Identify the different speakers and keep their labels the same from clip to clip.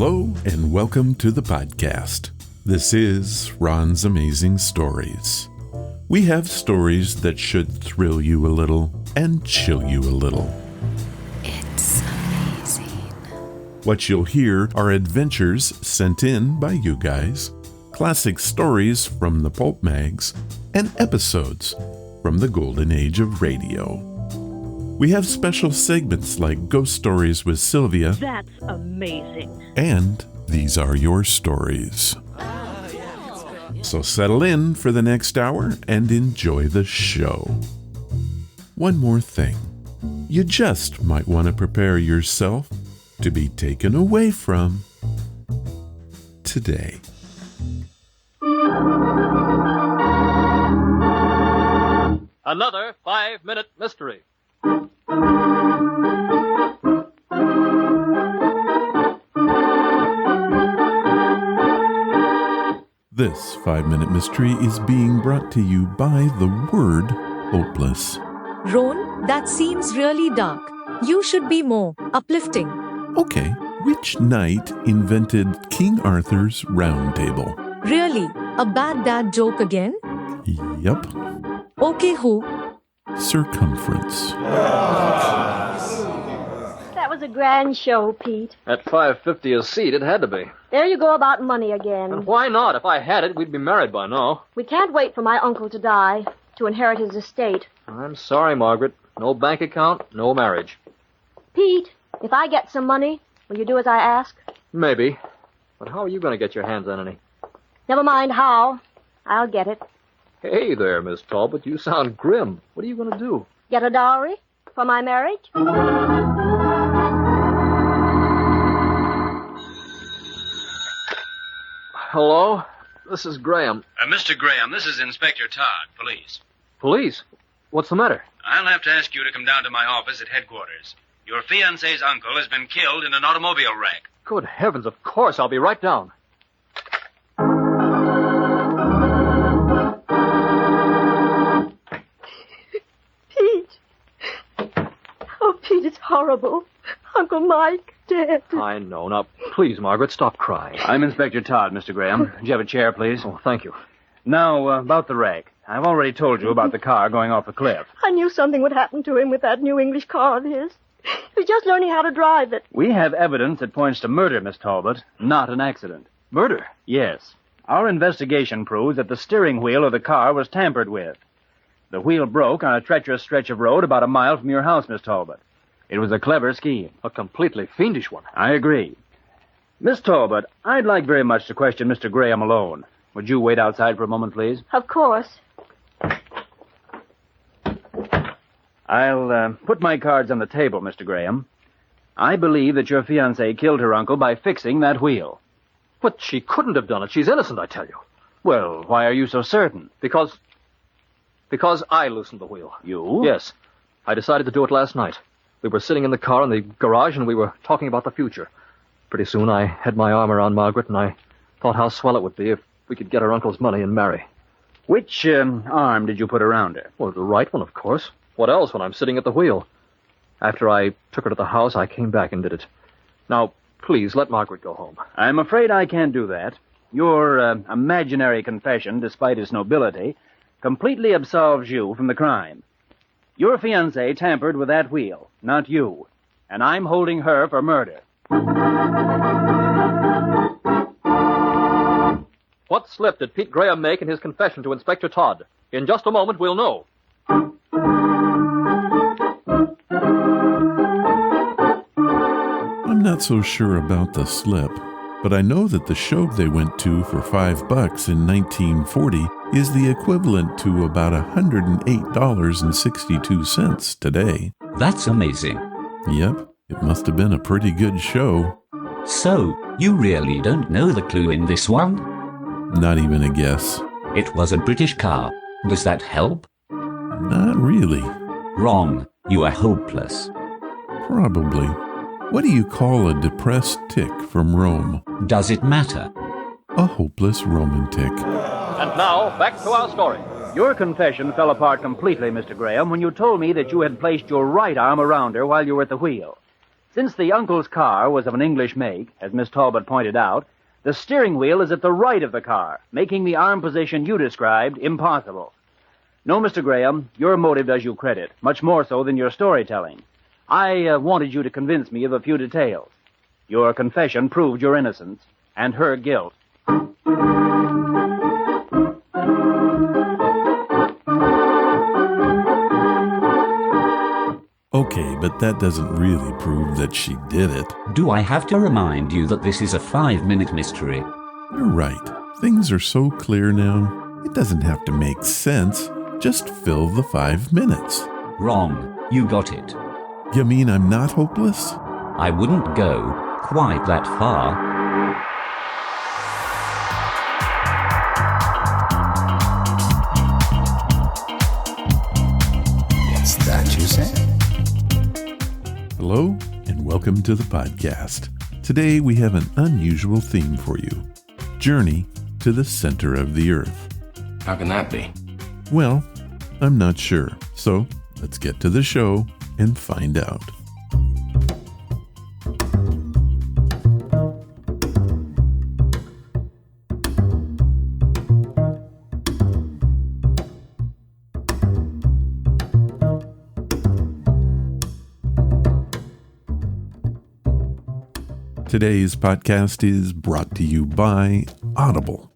Speaker 1: Hello and welcome to the podcast. This is Ron's Amazing Stories. We have stories that should thrill you a little and chill you a little.
Speaker 2: It's amazing.
Speaker 1: What you'll hear are adventures sent in by you guys, classic stories from the pulp mags, and episodes from the golden age of radio. We have special segments like Ghost Stories with Sylvia.
Speaker 3: That's amazing.
Speaker 1: And These Are Your Stories. So settle in for the next hour and enjoy the show. One more thing. You just might want to prepare yourself to be taken away from today.
Speaker 4: Another 5-minute mystery.
Speaker 1: This 5-minute mystery is being brought to you by the word hopeless.
Speaker 2: Ron, that seems really dark. You should be more uplifting.
Speaker 1: Okay, which knight invented King Arthur's Round Table?
Speaker 2: Really? A bad dad joke again?
Speaker 1: Yep,
Speaker 2: Okay, who?
Speaker 1: circumference.
Speaker 5: That was a grand show, Pete.
Speaker 4: At $5.50 a seat, it had to be.
Speaker 5: There you go about money again.
Speaker 4: And why not? If I had it, we'd be married by now.
Speaker 5: We can't wait for my uncle to die to inherit his estate.
Speaker 4: I'm sorry, Margaret. No bank account, no marriage.
Speaker 5: Pete, if I get some money, will you do as I ask?
Speaker 4: Maybe. But how are you going to get your hands on any?
Speaker 5: Never mind how. I'll get it.
Speaker 4: Hey there, Miss Talbot. You sound grim. What are you going to do?
Speaker 5: Get a dowry for my marriage?
Speaker 4: Hello? This is Graham.
Speaker 6: Mr. Graham, this is Inspector Todd, police.
Speaker 4: Police? What's the matter?
Speaker 6: I'll have to ask you to come down to my office at headquarters. Your fiancé's uncle has been killed in an automobile wreck.
Speaker 4: Good heavens, of course. I'll be right down.
Speaker 5: Pete. Oh, Pete, it's horrible. Uncle Mike dead.
Speaker 4: I know. Now, please, Margaret, stop crying.
Speaker 7: I'm Inspector Todd, Mr. Graham. Would you have a chair, please?
Speaker 4: Oh, thank you.
Speaker 7: Now, about the wreck. I've already told you about the car going off the cliff.
Speaker 5: I knew something would happen to him with that new English car of his. He's just learning how to drive it.
Speaker 7: We have evidence that points to murder, Miss Talbot, not an accident.
Speaker 4: Murder?
Speaker 7: Yes. Our investigation proves that the steering wheel of the car was tampered with. The wheel broke on a treacherous stretch of road about a mile from your house, Miss Talbot. It was a clever scheme.
Speaker 4: A completely fiendish one.
Speaker 7: I agree. Miss Talbot, I'd like very much to question Mr. Graham alone. Would you wait outside for a moment, please?
Speaker 5: Of course.
Speaker 7: I'll put my cards on the table, Mr. Graham. I believe that your fiancée killed her uncle by fixing that wheel.
Speaker 4: But she couldn't have done it. She's innocent, I tell you.
Speaker 7: Well, why are you so certain?
Speaker 4: Because I loosened the wheel.
Speaker 7: You?
Speaker 4: Yes. I decided to do it last night. We were sitting in the car in the garage, and we were talking about the future. Pretty soon I had my arm around Margaret, and I thought how swell it would be if we could get her uncle's money and marry.
Speaker 7: Which arm did you put around her?
Speaker 4: Well, the right one, of course. What else when I'm sitting at the wheel? After I took her to the house, I came back and did it. Now, please, let Margaret go home.
Speaker 7: I'm afraid I can't do that. Your imaginary confession, despite its nobility, completely absolves you from the crime. Your fiancée tampered with that wheel, not you. And I'm holding her for murder.
Speaker 4: What slip did Pete Graham make in his confession to Inspector Todd? In just a moment, we'll know.
Speaker 1: I'm not so sure about the slip, but I know that the show they went to for $5 in 1940 is the equivalent to about $108.62 today.
Speaker 8: That's amazing.
Speaker 1: Yep, it must have been a pretty good show.
Speaker 8: So, you really don't know the clue in this one?
Speaker 1: Not even a guess.
Speaker 8: It was a British car. Does that help?
Speaker 1: Not really.
Speaker 8: Wrong. You are hopeless.
Speaker 1: Probably. What do you call a depressed tick from Rome?
Speaker 8: Does it matter?
Speaker 1: A hopeless Roman tick.
Speaker 4: And now, back to our story.
Speaker 7: Your confession fell apart completely, Mr. Graham, when you told me that you had placed your right arm around her while you were at the wheel. Since the uncle's car was of an English make, as Miss Talbot pointed out, the steering wheel is at the right of the car, making the arm position you described impossible. No, Mr. Graham, your motive does you credit, much more so than your storytelling. I wanted you to convince me of a few details. Your confession proved your innocence and her guilt.
Speaker 1: Okay, but that doesn't really prove that she did it.
Speaker 8: Do I have to remind you that this is a 5-minute mystery?
Speaker 1: You're right. Things are so clear now. It doesn't have to make sense. Just fill the 5 minutes.
Speaker 8: Wrong. You got it.
Speaker 1: You mean I'm not hopeless?
Speaker 8: I wouldn't go quite that far.
Speaker 3: What's that you say?
Speaker 1: Hello, and welcome to the podcast. Today we have an unusual theme for you. Journey to the center of the earth.
Speaker 3: How can that be?
Speaker 1: Well, I'm not sure. So let's get to the show and find out. Today's podcast is brought to you by Audible.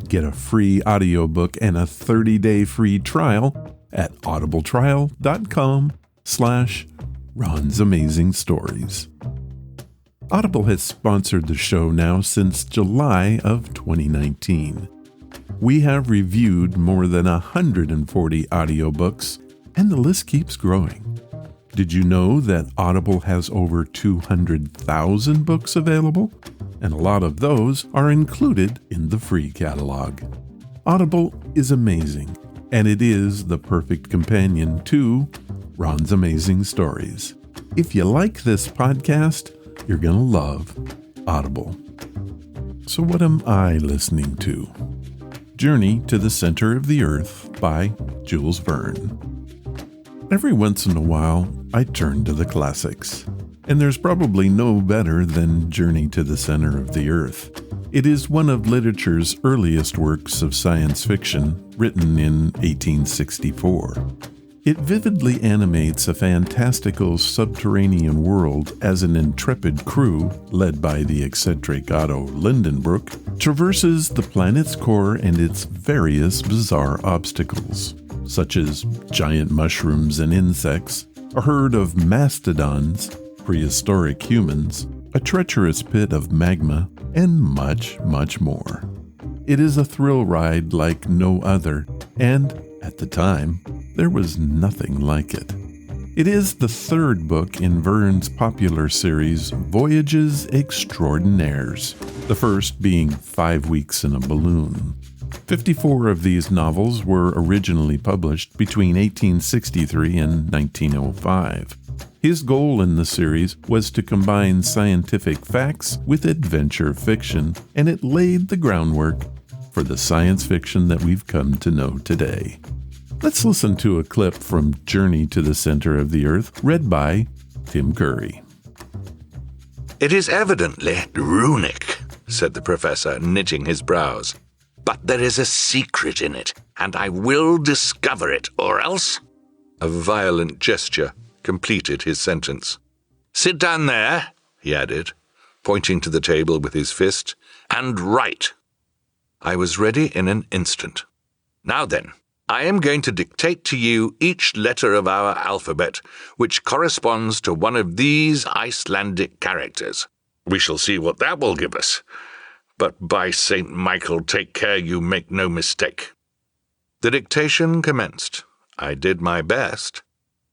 Speaker 1: Get a free audiobook and a 30-day free trial at audibletrial.com/Ron's Amazing Stories. Audible has sponsored the show now since July of 2019. We have reviewed more than 140 audiobooks, and the list keeps growing. Did you know that Audible has over 200,000 books available? And a lot of those are included in the free catalog. Audible is amazing, and it is the perfect companion to Ron's Amazing Stories. If you like this podcast, you're going to love Audible. So what am I listening to? Journey to the Center of the Earth by Jules Vern. Every once in a while, I turn to the classics. And there's probably no better than Journey to the Center of the Earth. It is one of literature's earliest works of science fiction, written in 1864. It vividly animates a fantastical subterranean world as an intrepid crew, led by the eccentric Otto Lindenbrook, traverses the planet's core and its various bizarre obstacles, such as giant mushrooms and insects, a herd of mastodons, prehistoric humans, a treacherous pit of magma, and much, much more. It is a thrill ride like no other, and, at the time, there was nothing like it. It is the third book in Vern's popular series Voyages Extraordinaires, the first being 5 Weeks in a Balloon. 54 of these novels were originally published between 1863 and 1905. His goal in the series was to combine scientific facts with adventure fiction, and it laid the groundwork for the science fiction that we've come to know today. Let's listen to a clip from Journey to the Center of the Earth, read by Tim Curry.
Speaker 9: "It is evidently runic," said the professor, knitting his brows. "But there is a secret in it, and I will discover it, or else—" A violent gesture completed his sentence. "Sit down there," he added, pointing to the table with his fist, "and write." I was ready in an instant. "Now then, I am going to dictate to you each letter of our alphabet, which corresponds to one of these Icelandic characters. We shall see what that will give us. But by St. Michael, take care you make no mistake." The dictation commenced. I did my best.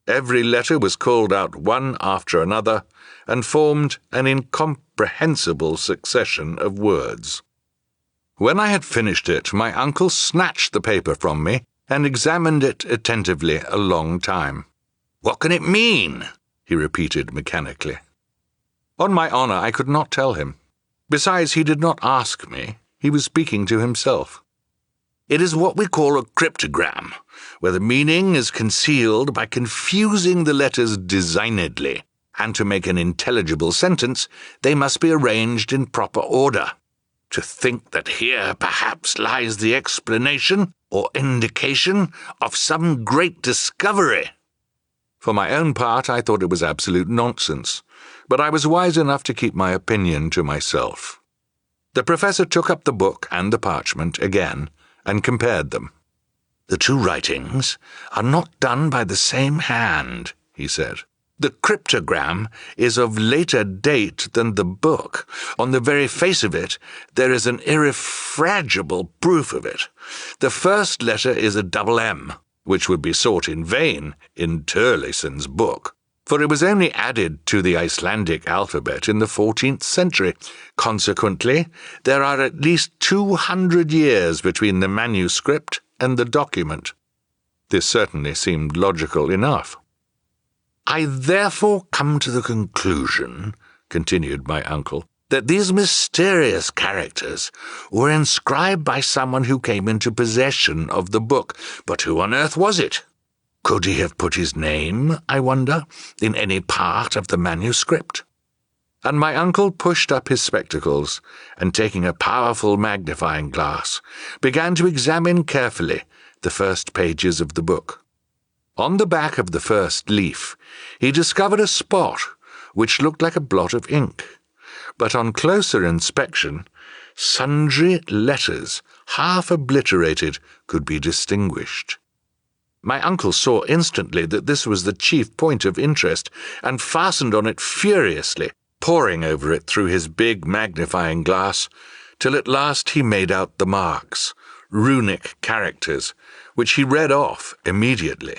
Speaker 9: Every letter was called out one after another, and formed an incomprehensible succession of words. When I had finished it, my uncle snatched the paper from me and examined it attentively a long time. "What can it mean?" he repeated mechanically. On my honor, I could not tell him. Besides, he did not ask me. He was speaking to himself. "It is what we call a cryptogram, where the meaning is concealed by confusing the letters designedly, and to make an intelligible sentence, they must be arranged in proper order. To think that here perhaps lies the explanation or indication of some great discovery. For my own part, I thought it was absolute nonsense, but I was wise enough to keep my opinion to myself. The professor took up the book and the parchment again and compared them. "The two writings are not done by the same hand," he said. "The cryptogram is of later date than the book. On the very face of it, there is an irrefragable proof of it. The first letter is a double M, which would be sought in vain in Turleson's book, for it was only added to the Icelandic alphabet in the 14th century. Consequently, there are at least 200 years between the manuscript and the document." This certainly seemed logical enough. "I therefore come to the conclusion," continued my uncle, "that these mysterious characters were inscribed by someone who came into possession of the book. But who on earth was it? Could he have put his name, I wonder, in any part of the manuscript?" And my uncle pushed up his spectacles, and taking a powerful magnifying glass, began to examine carefully the first pages of the book. On the back of the first leaf, he discovered a spot which looked like a blot of ink, but on closer inspection, sundry letters, half obliterated, could be distinguished. My uncle saw instantly that this was the chief point of interest, and fastened on it furiously, poring over it through his big magnifying glass, till at last he made out the marks, runic characters, which he read off immediately.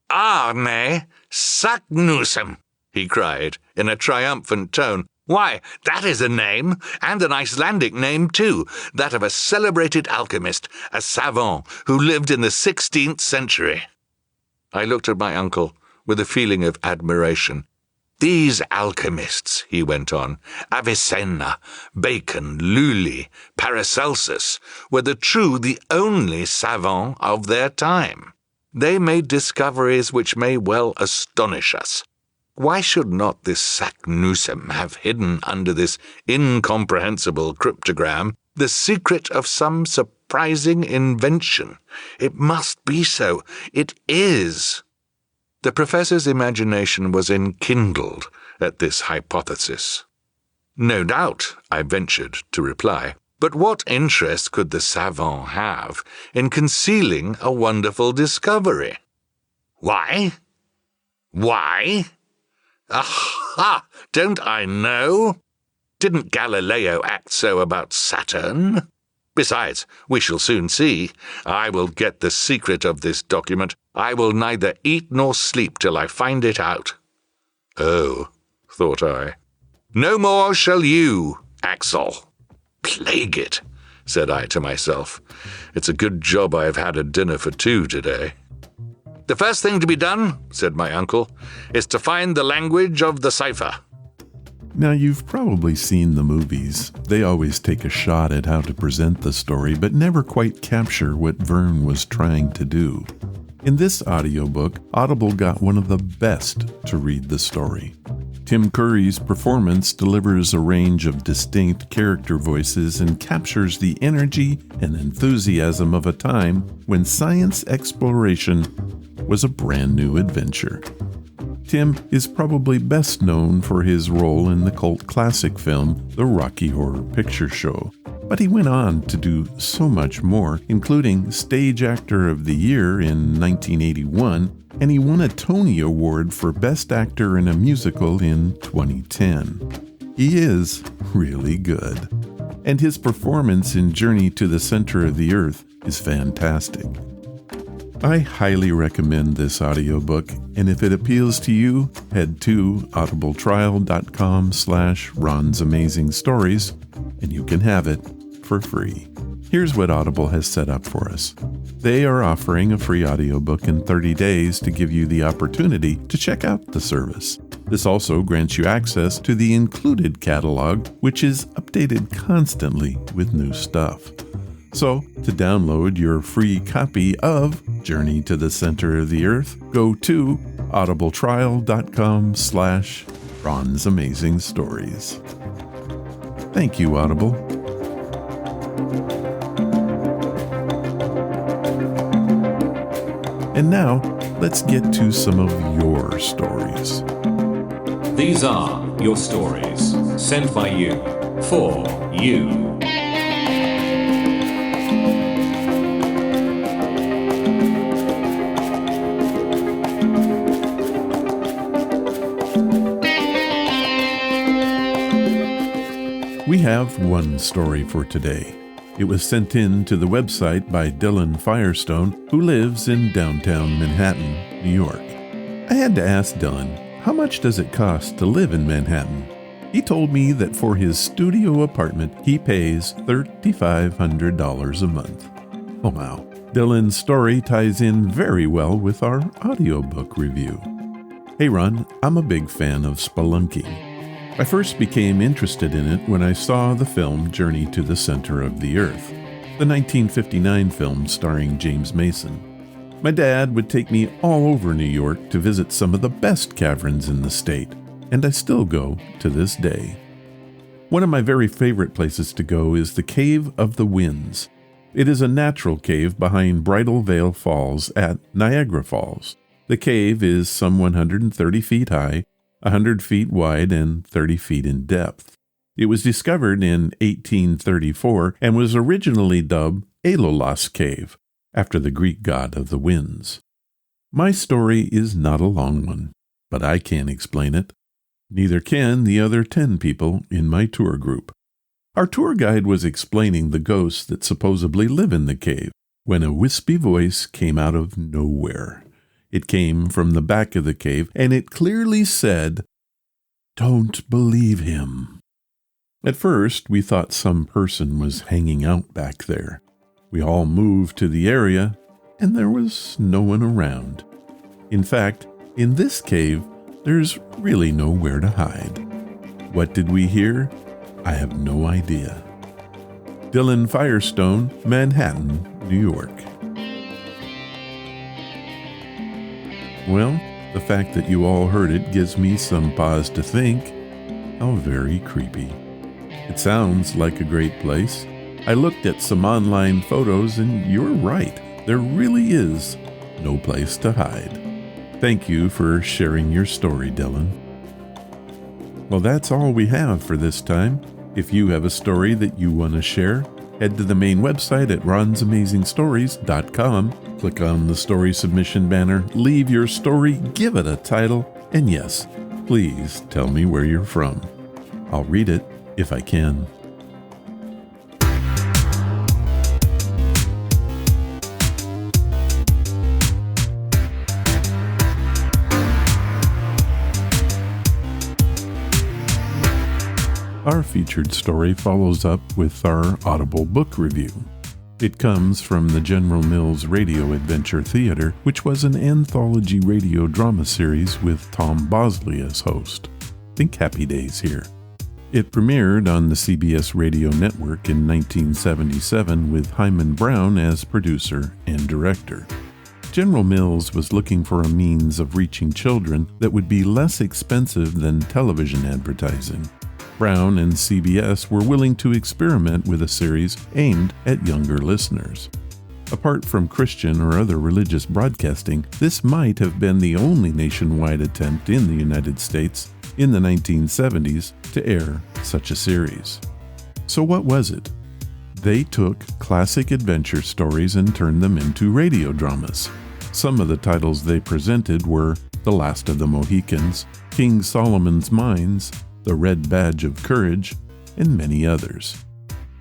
Speaker 9: "Arne Sagnusem," he cried in a triumphant tone. "Why, that is a name, and an Icelandic name too, that of a celebrated alchemist, a savant, who lived in the 16th century." I looked at my uncle with a feeling of admiration. "These alchemists," he went on, "Avicenna, Bacon, Lully, Paracelsus, were the only savants of their time. They made discoveries which may well astonish us. Why should not this Saknussemm have hidden under this incomprehensible cryptogram the secret of some surprising invention? It must be so. It is." The professor's imagination was enkindled at this hypothesis. "No doubt," I ventured to reply. "But what interest could the savant have in concealing a wonderful discovery?" "Why? Why? Aha! Don't I know? Didn't Galileo act so about Saturn? Besides, we shall soon see. I will get the secret of this document. I will neither eat nor sleep till I find it out." "Oh," thought I. "No more shall you, Axel." "Plague it," said I to myself. "It's a good job I have had a dinner for two today." "The first thing to be done," said my uncle, "is to find the language of the cipher."
Speaker 1: Now, you've probably seen the movies. They always take a shot at how to present the story, but never quite capture what Vern was trying to do. In this audiobook, Audible got one of the best to read the story. Tim Curry's performance delivers a range of distinct character voices and captures the energy and enthusiasm of a time when science exploration was a brand new adventure. Tim is probably best known for his role in the cult classic film The Rocky Horror Picture Show, but he went on to do so much more, including Stage Actor of the Year in 1981, and he won a Tony Award for Best Actor in a Musical in 2010. He is really good, and his performance in Journey to the Center of the Earth is fantastic. I highly recommend this audiobook, and if it appeals to you, head to audibletrial.com/Ron's Amazing Stories, and you can have it for free. Here's what Audible has set up for us. They are offering a free audiobook in 30 days to give you the opportunity to check out the service. This also grants you access to the included catalog, which is updated constantly with new stuff. So, to download your free copy of Journey to the Center of the Earth, go to audibletrial.com/Ron's Amazing Stories. Thank you, Audible. And now, let's get to some of your stories.
Speaker 10: These are your stories, sent by you, for you.
Speaker 1: We have one story for today. It was sent in to the website by Dylan Firestone, who lives in downtown Manhattan, New York. I had to ask Dylan, how much does it cost to live in Manhattan? He told me that for his studio apartment, he pays $3,500 a month. Oh wow. Dylan's story ties in very well with our audiobook review. Hey Ron, I'm a big fan of spelunking. I first became interested in it when I saw the film Journey to the Center of the Earth, the 1959 film starring James Mason. My dad would take me all over New York to visit some of the best caverns in the state, and I still go to this day. One of my very favorite places to go is the Cave of the Winds. It is a natural cave behind Bridal Veil Falls at Niagara Falls. The cave is some 130 feet high, 100 feet wide and 30 feet in depth. It was discovered in 1834 and was originally dubbed Ailolos Cave, after the Greek god of the winds. My story is not a long one, but I can't explain it. Neither can the other 10 people in my tour group. Our tour guide was explaining the ghosts that supposedly live in the cave when a wispy voice came out of nowhere. It came from the back of the cave, and it clearly said, "Don't believe him." At first, we thought some person was hanging out back there. We all moved to the area, and there was no one around. In fact, in this cave, there's really nowhere to hide. What did we hear? I have no idea. Dylan Firestone, Manhattan, New York. Well, the fact that you all heard it gives me some pause to think. How very creepy. It sounds like a great place. I looked at some online photos and you're right. There really is no place to hide. Thank you for sharing your story, Dylan. Well, that's all we have for this time. If you have a story that you want to share, head to the main website at ronsamazingstories.com. Click on the story submission banner, leave your story, give it a title, and yes, please tell me where you're from. I'll read it if I can. Our featured story follows up with our Audible book review. It comes from the General Mills Radio Adventure Theater, which was an anthology radio drama series with Tom Bosley as host. Think Happy Days here. It premiered on the CBS Radio Network in 1977 with Himan Brown as producer and director. General Mills was looking for a means of reaching children that would be less expensive than television advertising. Brown and CBS were willing to experiment with a series aimed at younger listeners. Apart from Christian or other religious broadcasting, this might have been the only nationwide attempt in the United States in the 1970s to air such a series. So what was it? They took classic adventure stories and turned them into radio dramas. Some of the titles they presented were The Last of the Mohicans, King Solomon's Mines, The Red Badge of Courage, and many others.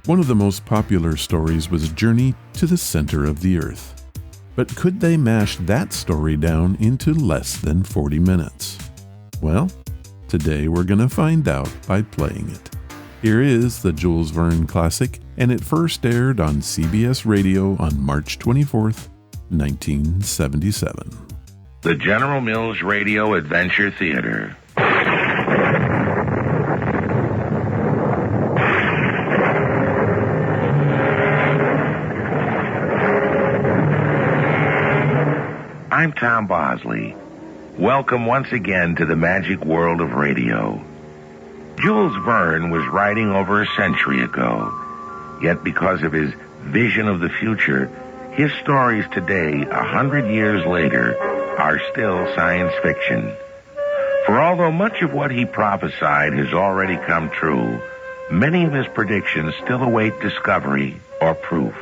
Speaker 1: One of the most popular stories was Journey to the Center of the Earth. But could they mash that story down into less than 40 minutes? Well, today we're going to find out by playing it. Here is the Jules Verne classic, and it first aired on CBS Radio on March 24th, 1977.
Speaker 11: The General Mills Radio Adventure Theater. I'm Tom Bosley. Welcome once again to the magic world of radio. Jules Vern was writing over a century ago, yet because of his vision of the future, his stories today, 100 years later, are still science fiction. For although much of what he prophesied has already come true, many of his predictions still await discovery or proof.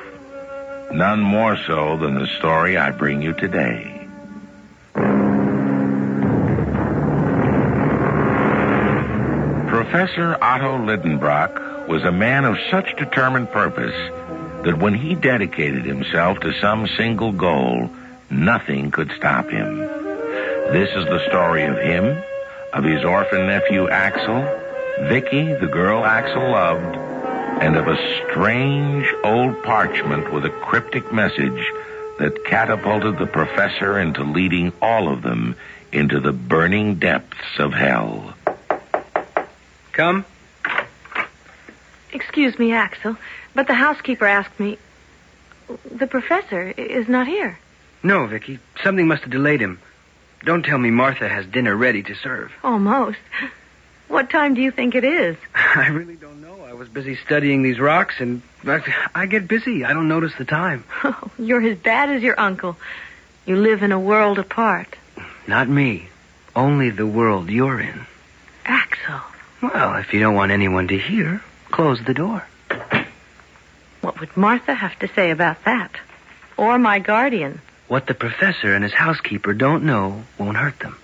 Speaker 11: None more so than the story I bring you today. Professor Otto Lidenbrock was a man of such determined purpose that when he dedicated himself to some single goal, nothing could stop him. This is the story of him, of his orphan nephew Axel, Vicky, the girl Axel loved, and of a strange old parchment with a cryptic message that catapulted the professor into leading all of them into the burning depths of hell.
Speaker 12: Come.
Speaker 13: Excuse me, Axel, but the housekeeper asked me... The professor is not here.
Speaker 12: No, Vicky. Something must have delayed him. Don't tell me Martha has dinner ready to serve.
Speaker 13: Almost. What time do you think it is?
Speaker 12: I really don't know. I was busy studying these rocks, and I get busy. I don't notice the time.
Speaker 13: Oh, you're as bad as your uncle. You live in a world apart.
Speaker 12: Not me. Only the world you're in.
Speaker 13: Axel.
Speaker 12: Well, if you don't want anyone to hear, close the door.
Speaker 13: What would Martha have to say about that? Or my guardian?
Speaker 12: What the professor and his housekeeper don't know won't hurt them.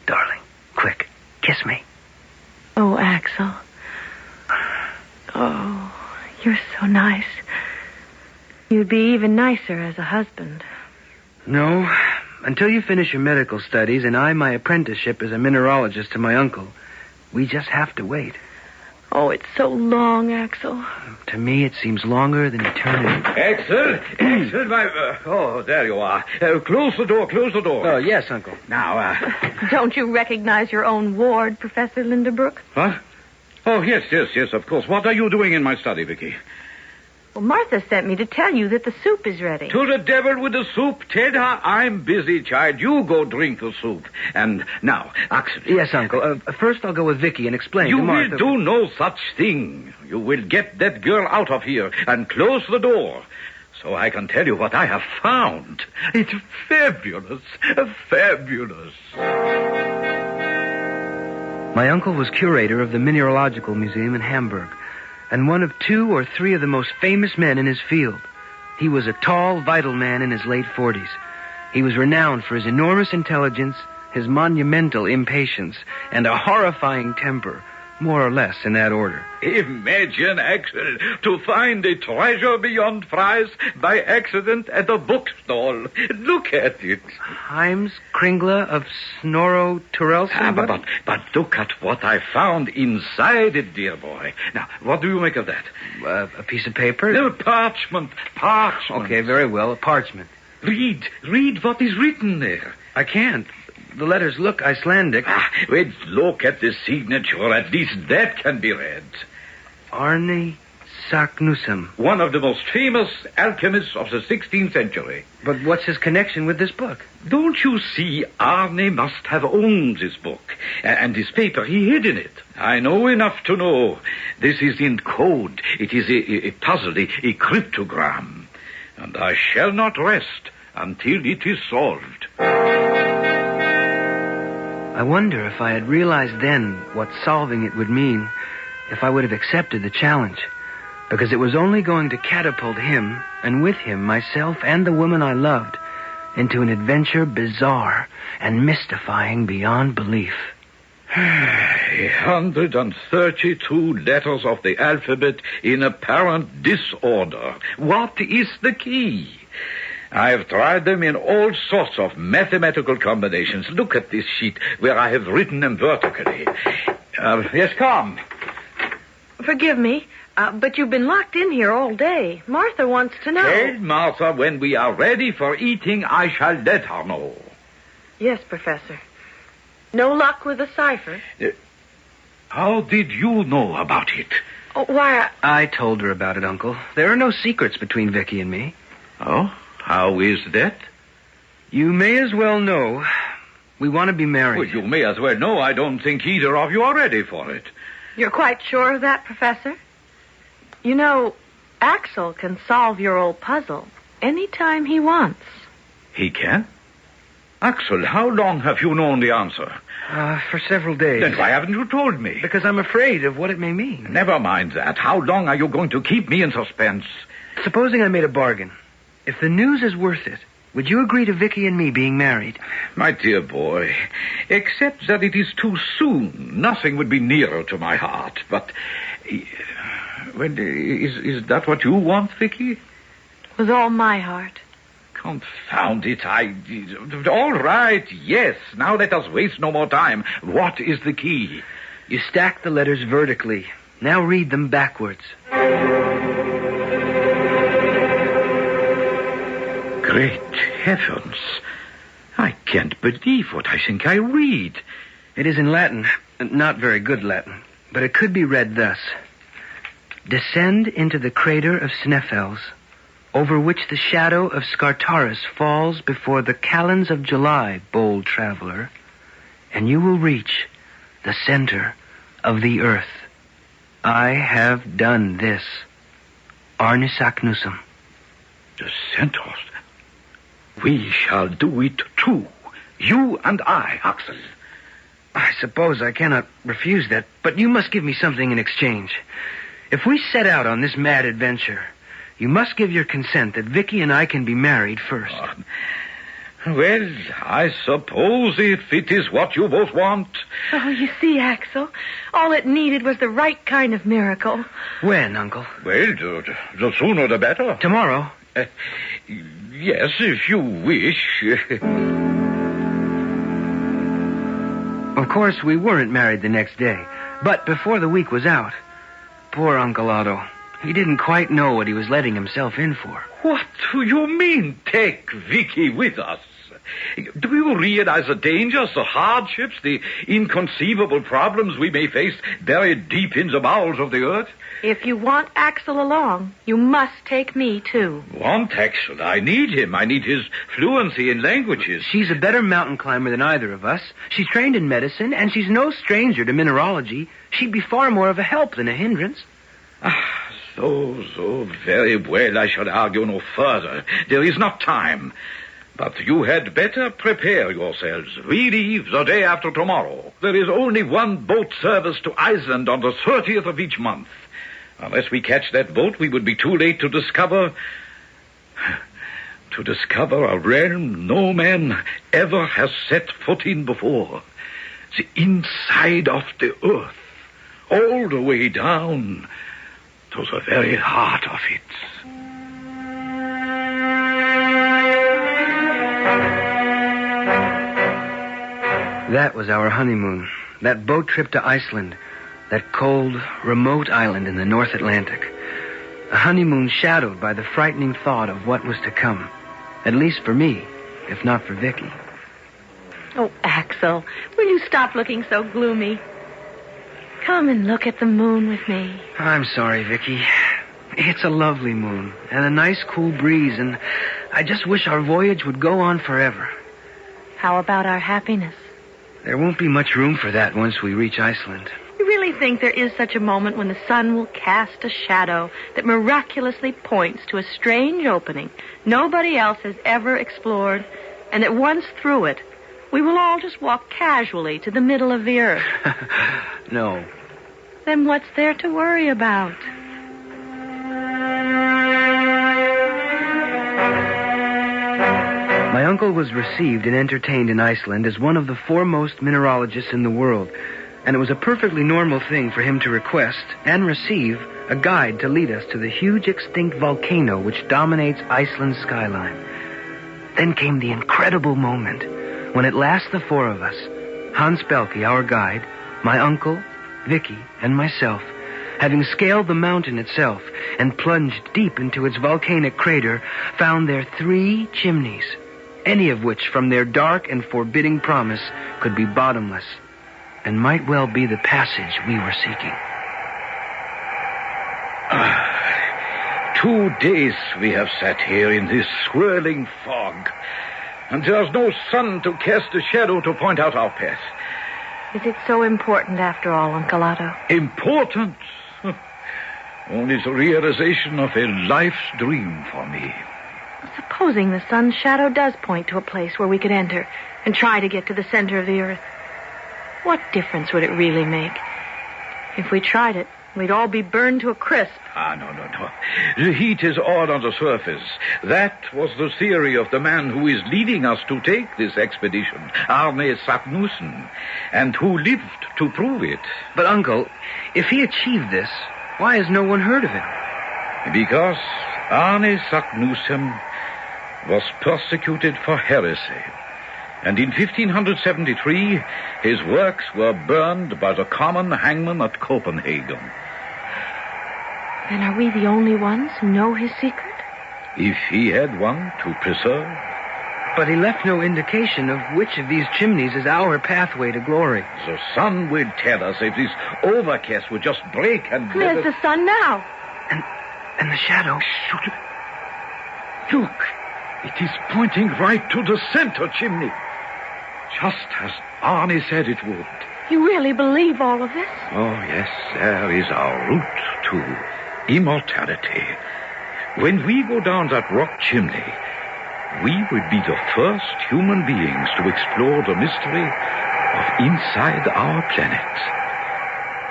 Speaker 12: Darling, quick, kiss me.
Speaker 13: Oh, Axel. Oh, you're so nice. You'd be even nicer as a husband.
Speaker 12: No, until you finish your medical studies and I my apprenticeship as a mineralogist to my uncle, we just have to wait.
Speaker 13: Oh, it's so long, Axel.
Speaker 12: To me, it seems longer than eternity.
Speaker 14: Axel, oh, there you are. Close the door, close the door.
Speaker 12: Oh, yes, Uncle.
Speaker 14: Now,
Speaker 13: Don't you recognize your own ward, Professor Lindenbrook?
Speaker 14: What? Oh, yes, of course. What are you doing in my study, Vicky?
Speaker 13: Well, Martha sent me to tell you that the soup is ready.
Speaker 14: To the devil with the soup. Tell her I'm busy, child. You go drink the soup. And now, Axel.
Speaker 12: Yes, Uncle. First I'll go with Vicky and explain
Speaker 14: You
Speaker 12: to Martha.
Speaker 14: will do no such thing. You will get that girl out of here and close the door. So I can tell you what I have found. It's fabulous. Fabulous.
Speaker 12: My uncle was curator of the Mineralogical Museum in Hamburg, and one of 2 or 3 of the most famous men in his field. He was a tall, vital man in his late 40s. He was renowned for his enormous intelligence, his monumental impatience, and a horrifying temper, more or less in that order.
Speaker 14: Imagine, Axel, to find a treasure beyond price by accident at a bookstall. Look at it.
Speaker 12: Heims Kringla of Snorro Turelsen?
Speaker 14: But look at what I found inside it, dear boy. Now, what do you make of that?
Speaker 12: A piece of paper?
Speaker 14: No, parchment.
Speaker 12: Okay, very well, a parchment.
Speaker 14: Read what is written there.
Speaker 12: I can't. The letters look Icelandic.
Speaker 14: Wait, look at the signature. At least that can be read.
Speaker 12: Arne Saknussemm.
Speaker 14: One of the most famous alchemists of the 16th century.
Speaker 12: But what's his connection with this book?
Speaker 14: Don't you see, Arne must have owned this book. And this paper he hid in it. I know enough to know. This is in code. It is a puzzle, a cryptogram. And I shall not rest until it is solved.
Speaker 12: I wonder if I had realized then what solving it would mean, if I would have accepted the challenge. Because it was only going to catapult him, and with him myself and the woman I loved, into an adventure bizarre and mystifying beyond belief.
Speaker 14: 132 letters of the alphabet in apparent disorder. What is the key? I have tried them in all sorts of mathematical combinations. Look at this sheet where I have written them vertically. Yes, come.
Speaker 13: Forgive me, but you've been locked in here all day. Martha wants to know.
Speaker 14: Tell Martha when we are ready for eating, I shall let her know.
Speaker 13: Yes, Professor. No luck with the cipher?
Speaker 14: How did you know about it?
Speaker 13: Oh, why,
Speaker 12: I told her about it, Uncle. There are no secrets between Vicky and me.
Speaker 14: Oh? How is that?
Speaker 12: You may as well know. We want to be married.
Speaker 14: Well, you may as well know I don't think either of you are ready for it.
Speaker 13: You're quite sure of that, Professor? You know, Axel can solve your old puzzle any time he wants.
Speaker 14: He can? Axel, how long have you known the answer?
Speaker 12: For several days.
Speaker 14: Then why haven't you told me?
Speaker 12: Because I'm afraid of what it may mean.
Speaker 14: Never mind that. How long are you going to keep me in suspense?
Speaker 12: Supposing I made a bargain. If the news is worth it, would you agree to Vicky and me being married?
Speaker 14: My dear boy, except that it is too soon, nothing would be nearer to my heart. But, well, is that what you want, Vicky?
Speaker 13: With all my heart.
Speaker 14: Confound it, all right, yes. Now let us waste no more time. What is the key?
Speaker 12: You stack the letters vertically. Now read them backwards.
Speaker 14: Great heavens. I can't believe what I think I read.
Speaker 12: It is in Latin. Not very good Latin. But it could be read thus. Descend into the crater of Sneffels, over which the shadow of Scartaris falls before the calends of July, bold traveler, and you will reach the center of the earth. I have done this. Arnisac Nusum.
Speaker 14: The center? We shall do it too. You and I, Axel.
Speaker 12: I suppose I cannot refuse that, but you must give me something in exchange. If we set out on this mad adventure, you must give your consent that Vicky and I can be married first.
Speaker 14: Well, I suppose if it is what you both want.
Speaker 13: Oh, you see, Axel, all it needed was the right kind of miracle.
Speaker 12: When, Uncle?
Speaker 14: Well, the sooner the better.
Speaker 12: Tomorrow?
Speaker 14: Yes, if you wish.
Speaker 12: Of course, we weren't married the next day, but before the week was out, poor Uncle Otto, he didn't quite know what he was letting himself in for.
Speaker 14: What do you mean, take Vicky with us? Do you realize the dangers, the hardships, the inconceivable problems we may face buried deep in the bowels of the earth?
Speaker 13: If you want Axel along, you must take me, too.
Speaker 14: Want Axel? I need him. I need his fluency in languages.
Speaker 12: She's a better mountain climber than either of us. She's trained in medicine, and she's no stranger to mineralogy. She'd be far more of a help than a hindrance.
Speaker 14: So very well. I shall argue no further. There is not time. But you had better prepare yourselves. We leave the day after tomorrow. There is only one boat service to Iceland on the 30th of each month. Unless we catch that boat, we would be too late to discover a realm no man ever has set foot in before. The inside of the earth, all the way down to the very heart of it.
Speaker 12: That was our honeymoon. That boat trip to Iceland. That cold, remote island in the North Atlantic. A honeymoon shadowed by the frightening thought of what was to come. At least for me, if not for Vicky.
Speaker 13: Oh, Axel, will you stop looking so gloomy? Come and look at the moon with me.
Speaker 12: I'm sorry, Vicky. It's a lovely moon, and a nice cool breeze, and I just wish our voyage would go on forever.
Speaker 13: How about our happiness?
Speaker 12: There won't be much room for that once we reach Iceland.
Speaker 13: You really think there is such a moment when the sun will cast a shadow that miraculously points to a strange opening nobody else has ever explored, and that once through it, we will all just walk casually to the middle of the earth?
Speaker 12: No.
Speaker 13: Then what's there to worry about?
Speaker 12: My uncle was received and entertained in Iceland as one of the foremost mineralogists in the world, and it was a perfectly normal thing for him to request and receive a guide to lead us to the huge extinct volcano which dominates Iceland's skyline. Then came the incredible moment when at last the four of us, Hans Belke, our guide, my uncle, Vicky, and myself, having scaled the mountain itself and plunged deep into its volcanic crater, found there 3 chimneys, any of which from their dark and forbidding promise could be bottomless and might well be the passage we were seeking.
Speaker 14: 2 days we have sat here in this swirling fog. And there's no sun to cast a shadow to point out our path.
Speaker 13: Is it so important after all, Uncle Otto?
Speaker 14: Important? Only the realization of a life's dream for me.
Speaker 13: Supposing the sun's shadow does point to a place where we could enter and try to get to the center of the earth, what difference would it really make? If we tried it, we'd all be burned to a crisp.
Speaker 14: No. The heat is all on the surface. That was the theory of the man who is leading us to take this expedition, Arne Saknussemm, and who lived to prove it.
Speaker 12: But, Uncle, if he achieved this, why has no one heard of him?
Speaker 14: Because Arne Saknussemm was persecuted for heresy. And in 1573, his works were burned by the common hangman at Copenhagen.
Speaker 13: Then are we the only ones who know his secret?
Speaker 14: If he had one to preserve.
Speaker 12: But he left no indication of which of these chimneys is our pathway to glory.
Speaker 14: The sun will tell us if this overcast would just break and...
Speaker 13: There's the sun now.
Speaker 12: And the shadow.
Speaker 14: Shoot. Look, it is pointing right to the center chimney. Just as Arne said it would.
Speaker 13: You really believe all of this?
Speaker 14: Oh, yes, there is our route to immortality. When we go down that rock chimney, we will be the first human beings to explore the mystery of inside our planet.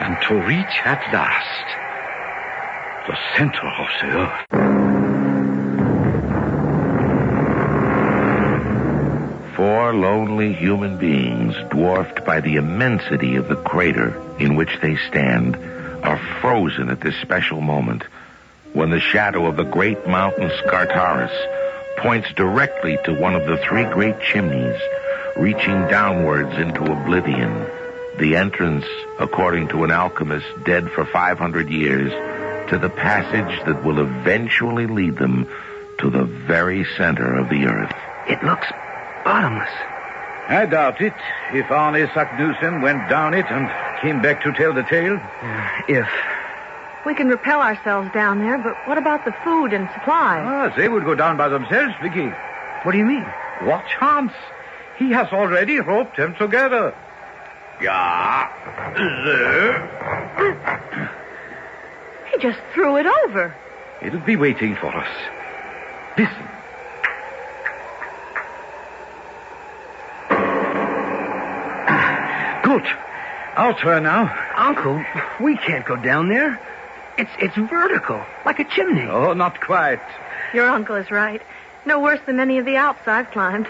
Speaker 14: And to reach at last the center of the earth.
Speaker 11: 4 lonely human beings, dwarfed by the immensity of the crater in which they stand, are frozen at this special moment when the shadow of the great mountain Scartaris points directly to one of the 3 great chimneys, reaching downwards into oblivion, the entrance, according to an alchemist dead for 500 years, to the passage that will eventually lead them to the very center of the earth.
Speaker 12: It looks bottomless.
Speaker 14: I doubt it, if Arne Saknussemm went down it and came back to tell the tale.
Speaker 12: If.
Speaker 13: We can repel ourselves down there, but what about the food and supplies?
Speaker 14: They would go down by themselves, Vicky.
Speaker 12: What do you mean?
Speaker 14: Watch Hans. He has already roped them together. Yeah.
Speaker 13: He just threw it over.
Speaker 14: It'll be waiting for us. Listen. Good. Our turn now.
Speaker 12: Uncle, we can't go down there. It's vertical, like a chimney.
Speaker 14: Oh, not quite.
Speaker 13: Your uncle is right. No worse than any of the Alps I've climbed.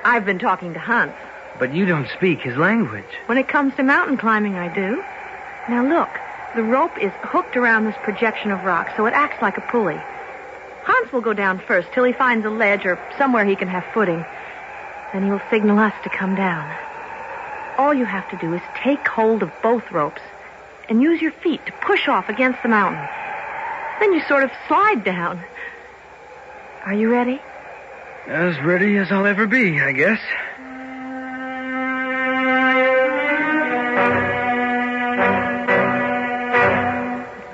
Speaker 13: I've been talking to Hans.
Speaker 12: But you don't speak his language.
Speaker 13: When it comes to mountain climbing, I do. Now look, the rope is hooked around this projection of rock, so it acts like a pulley. Hans will go down first till he finds a ledge or somewhere he can have footing. Then he'll signal us to come down. All you have to do is take hold of both ropes and use your feet to push off against the mountain. Then you sort of slide down. Are you ready?
Speaker 12: As ready as I'll ever be, I guess.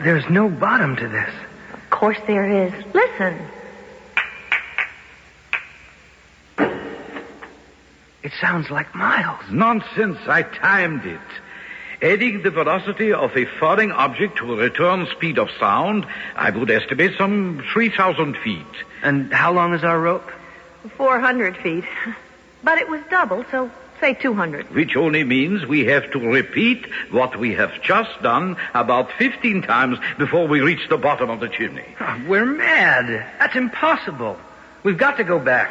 Speaker 12: There's no bottom to this.
Speaker 13: Of course there is. Listen.
Speaker 12: It sounds like miles.
Speaker 14: Nonsense. I timed it. Adding the velocity of a falling object to a return speed of sound, I would estimate some 3,000 feet.
Speaker 12: And how long is our rope?
Speaker 13: 400 feet. But it was double, so say 200.
Speaker 14: Which only means we have to repeat what we have just done about 15 times before we reach the bottom of the chimney.
Speaker 12: Oh, we're mad. That's impossible. We've got to go back.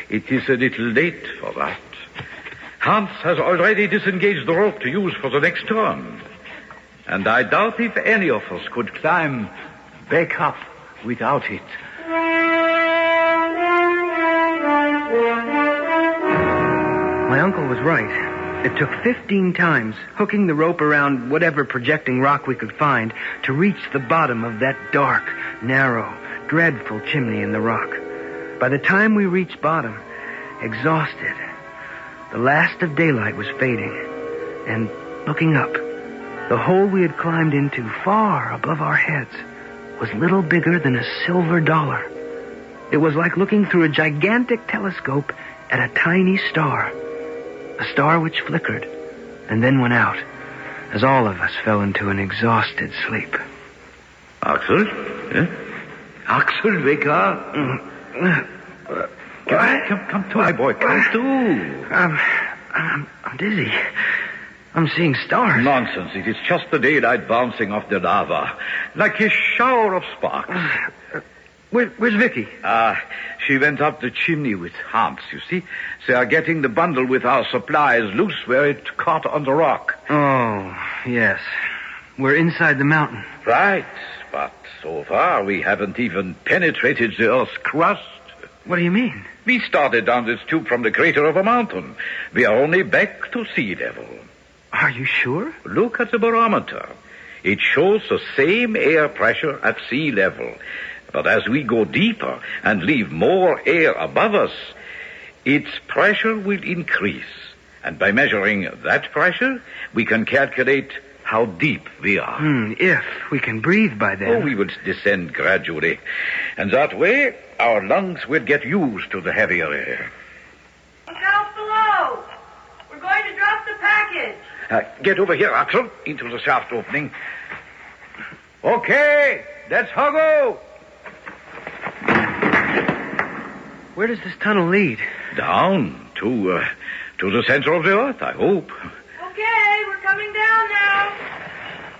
Speaker 14: It is a little late for that. Hans has already disengaged the rope to use for the next turn. And I doubt if any of us could climb back up without it.
Speaker 12: My uncle was right. It took 15 times, hooking the rope around whatever projecting rock we could find, to reach the bottom of that dark, narrow, dreadful chimney in the rock. By the time we reached bottom, exhausted, the last of daylight was fading, and looking up, the hole we had climbed into far above our heads was little bigger than a silver dollar. It was like looking through a gigantic telescope at a tiny star. A star which flickered and then went out as all of us fell into an exhausted sleep.
Speaker 14: Axel? Eh? Axel, wake up. Come to, my boy. Come to.
Speaker 12: I'm dizzy. I'm seeing stars.
Speaker 14: Nonsense. It is just the daylight bouncing off the lava. Like a shower of sparks.
Speaker 12: Where's Vicky?
Speaker 14: She went up the chimney with Hans, you see. They are getting the bundle with our supplies loose where it caught on the rock.
Speaker 12: Oh, yes. We're inside the mountain.
Speaker 14: Right. But so far we haven't even penetrated the Earth's crust.
Speaker 12: What do you mean?
Speaker 14: We started down this tube from the crater of a mountain. We are only back to sea level.
Speaker 12: Are you sure?
Speaker 14: Look at the barometer. It shows the same air pressure at sea level. But as we go deeper and leave more air above us, its pressure will increase. And by measuring that pressure, we can calculate how deep we are.
Speaker 12: If we can breathe by then.
Speaker 14: Oh, we will descend gradually. And that way, our lungs will get used to the heavier air.
Speaker 13: Down below. We're going to drop the package.
Speaker 14: Get over here, Axel, into the shaft opening. Okay, let's huggo.
Speaker 12: Where does this tunnel lead?
Speaker 14: Down to the center of the earth, I hope.
Speaker 13: Okay, we're coming down now.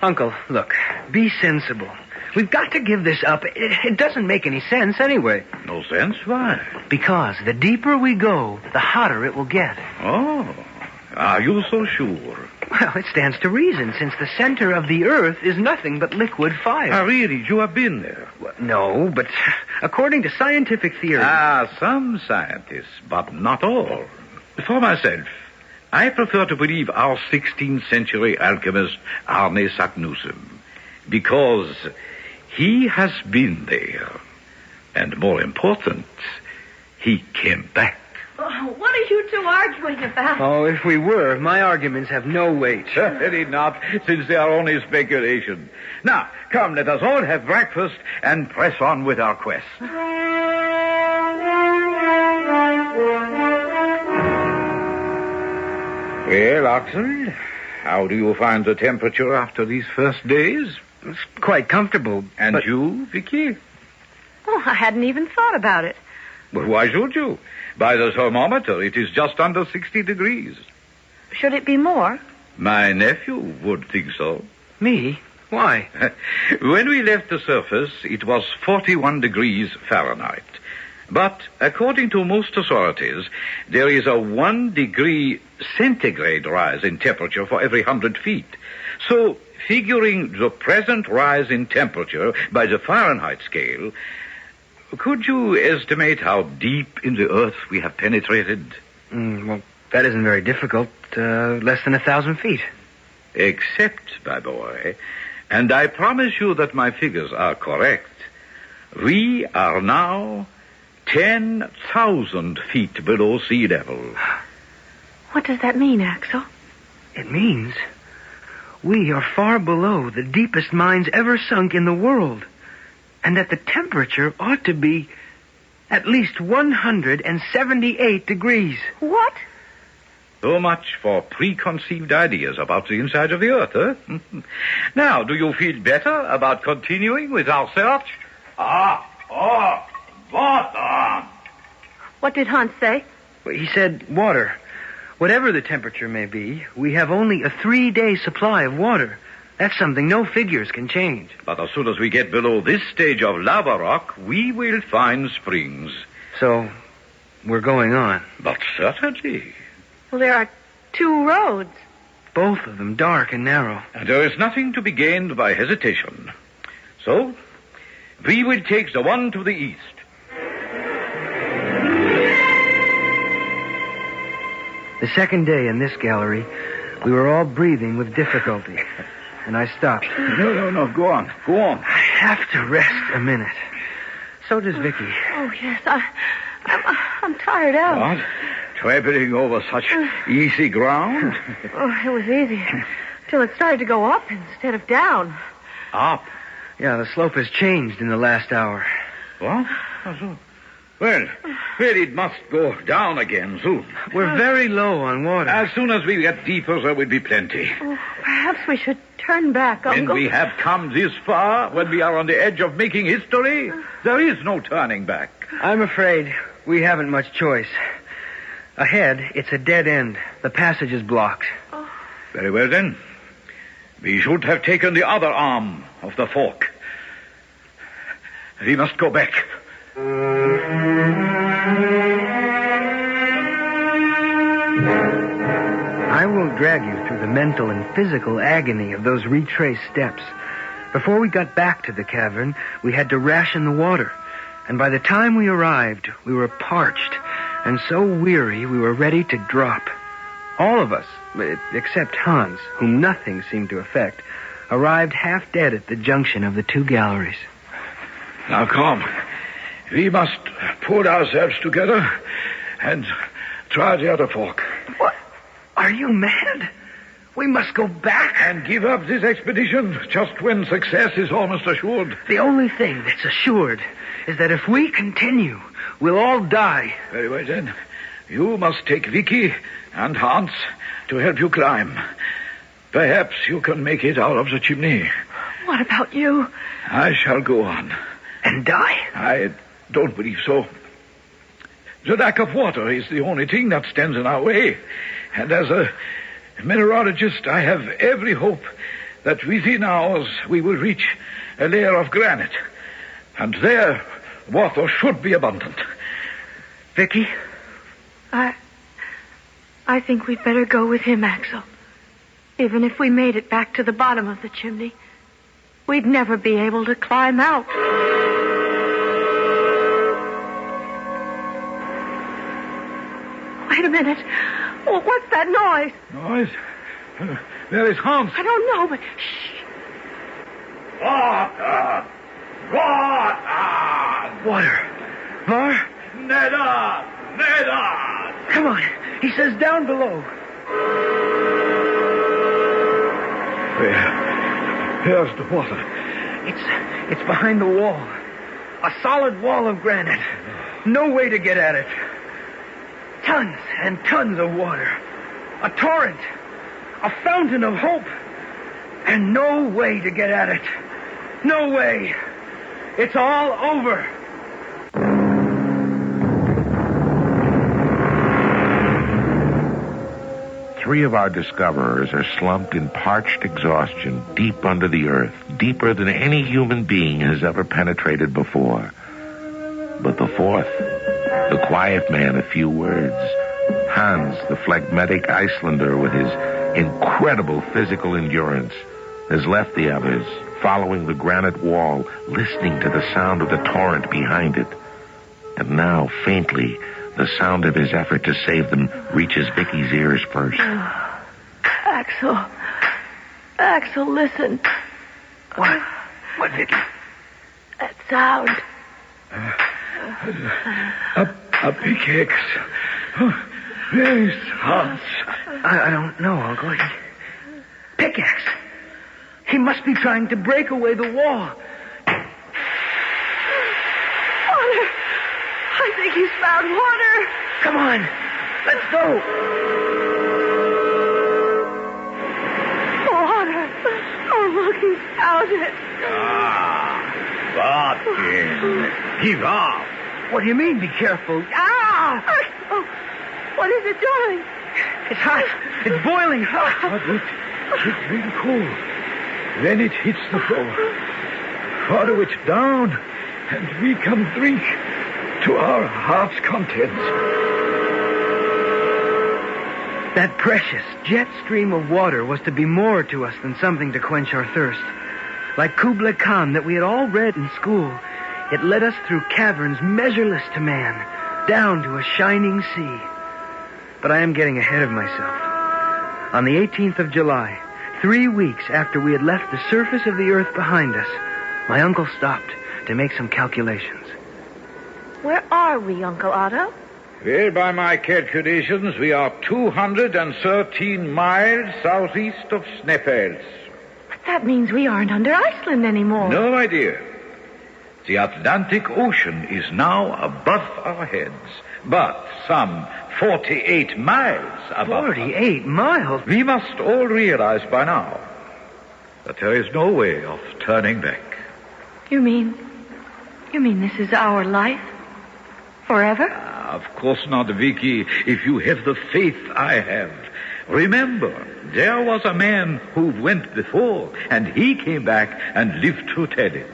Speaker 12: Uncle, look, be sensible. We've got to give this up. It doesn't make any sense anyway.
Speaker 14: No sense? Why?
Speaker 12: Because the deeper we go, the hotter it will get.
Speaker 14: Oh, are you so sure?
Speaker 12: Well, it stands to reason, since the center of the earth is nothing but liquid fire.
Speaker 14: Really? You have been there?
Speaker 12: Well, no, but according to scientific theory...
Speaker 14: Some scientists, but not all. For myself, I prefer to believe our 16th century alchemist Arne Saknussemm, because he has been there. And more important, he came back.
Speaker 13: Oh, what are you two arguing about?
Speaker 12: Oh, if we were, my arguments have no weight.
Speaker 14: Certainly not, since they are only speculation. Now, come, let us all have breakfast and press on with our quest. Well, Axel, how do you find the temperature after these first days?
Speaker 12: It's quite comfortable.
Speaker 14: And you, Vicky?
Speaker 13: Oh, I hadn't even thought about it.
Speaker 14: Well, why should you? By the thermometer, it is just under 60 degrees.
Speaker 13: Should it be more?
Speaker 14: My nephew would think so.
Speaker 12: Me? Why?
Speaker 14: When we left the surface, it was 41 degrees Fahrenheit. But according to most authorities, there is a 1 degree centigrade rise in temperature for every 100 feet. So, figuring the present rise in temperature by the Fahrenheit scale, could you estimate how deep in the earth we have penetrated?
Speaker 12: Well, that isn't very difficult. Less than 1,000 feet.
Speaker 14: Except, my boy, and I promise you that my figures are correct, we are now 10,000 feet below sea level.
Speaker 13: What does that mean, Axel?
Speaker 12: It means we are far below the deepest mines ever sunk in the world. And that the temperature ought to be at least 178 degrees.
Speaker 13: What?
Speaker 14: So much for preconceived ideas about the inside of the earth, huh? Now, do you feel better about continuing with our search? Water!
Speaker 13: What did Hans say?
Speaker 12: He said water. Whatever the temperature may be, we have only a 3-day supply of water. That's something no figures can change.
Speaker 14: But as soon as we get below this stage of lava rock, we will find springs.
Speaker 12: So, we're going on.
Speaker 14: But certainly.
Speaker 13: Well, there are 2 roads.
Speaker 12: Both of them dark and narrow.
Speaker 14: And there is nothing to be gained by hesitation. So, we will take the one to the east.
Speaker 12: The second day in this gallery, we were all breathing with difficulty. And I stopped.
Speaker 14: No. Go on.
Speaker 12: I have to rest a minute. So does Vicky.
Speaker 13: Oh, yes. I'm tired out.
Speaker 14: What? Traveling over such easy ground?
Speaker 13: Oh, it was easy. Till it started to go up instead of down.
Speaker 14: Up?
Speaker 12: Yeah, the slope has changed in the last hour.
Speaker 14: What? How's that? Well, it must go down again soon.
Speaker 12: We're very low on water.
Speaker 14: As soon as we get deeper, there will be plenty.
Speaker 13: Oh, perhaps we should turn back, Uncle.
Speaker 14: When we have come this far, when we are on the edge of making history, there is no turning back.
Speaker 12: I'm afraid we haven't much choice. Ahead, it's a dead end. The passage is blocked.
Speaker 13: Oh.
Speaker 14: Very well, then. We should have taken the other arm of the fork. We must go back.
Speaker 12: I won't drag you through the mental and physical agony of those retraced steps. Before we got back to the cavern, we had to ration the water. And by the time we arrived, we were parched and so weary we were ready to drop. All of us, except Hans, whom nothing seemed to affect, arrived half dead at the junction of the two galleries.
Speaker 14: Now, come. We must pull ourselves together and try the other fork.
Speaker 12: What? Are you mad? We must go back.
Speaker 14: And give up this expedition just when success is almost assured.
Speaker 12: The only thing that's assured is that if we continue, we'll all die.
Speaker 14: Very well, then. You must take Vicky and Hans to help you climb. Perhaps you can make it out of the chimney.
Speaker 13: What about you?
Speaker 14: I shall go on.
Speaker 12: And die?
Speaker 14: I don't believe so. The lack of water is the only thing that stands in our way. And as a mineralogist, I have every hope that within hours we will reach a layer of granite. And there, water should be abundant.
Speaker 12: Vicky?
Speaker 13: I think we'd better go with him, Axel. Even if we made it back to the bottom of the chimney, we'd never be able to climb out. Wait a minute. Oh, what's that noise?
Speaker 14: Noise? There is Hans.
Speaker 13: I don't know, but shh.
Speaker 14: Water! Water!
Speaker 12: Water. Var?
Speaker 14: Neda! Neda!
Speaker 12: Come on. He says down below.
Speaker 14: Here's the water.
Speaker 12: It's behind the wall. A solid wall of granite. No way to get at it. Tons and tons of water. A torrent. A fountain of hope. And no way to get at it. No way. It's all over.
Speaker 11: Three of our discoverers are slumped in parched exhaustion deep under the earth, deeper than any human being has ever penetrated before. But the fourth, the quiet man of few words, Hans, the phlegmatic Icelander with his incredible physical endurance, has left the others, following the granite wall, listening to the sound of the torrent behind it. And now, faintly, the sound of his effort to save them reaches Vicky's ears first.
Speaker 13: Oh, Axel, listen.
Speaker 12: What? What, Vicky?
Speaker 13: That sound.
Speaker 14: A pickaxe. Where is Hans?
Speaker 12: I don't know, Uncle. Pickaxe. He must be trying to break away the wall.
Speaker 13: Water. I think he's found water.
Speaker 12: Come on. Let's go.
Speaker 13: Water. Oh, look, he's found it.
Speaker 14: Martin, give up.
Speaker 12: What do you mean, be careful?
Speaker 13: Oh, what is it doing?
Speaker 12: It's hot. It's boiling hot.
Speaker 14: But it's really cool. Then it hits the floor. Follow it down, and we can drink to our heart's contents.
Speaker 12: That precious jet stream of water was to be more to us than something to quench our thirst. Like Kubla Khan that we had all read in school, it led us through caverns measureless to man, down to a shining sea. But I am getting ahead of myself. On the 18th of July, 3 weeks after we had left the surface of the earth behind us, my uncle stopped to make some calculations.
Speaker 13: Where are we, Uncle Otto?
Speaker 14: Well, by my calculations, we are 213 miles southeast of Sneffels.
Speaker 13: But that means we aren't under Iceland anymore.
Speaker 14: No, my dear. The Atlantic Ocean is now above our heads, but some 48 miles above.
Speaker 12: 48 miles?
Speaker 14: We must all realize by now that there is no way of turning back.
Speaker 13: You mean this is our life? Forever?
Speaker 14: Of course not, Vicky, if you have the faith I have. Remember, there was a man who went before, and he came back and lived to tell it.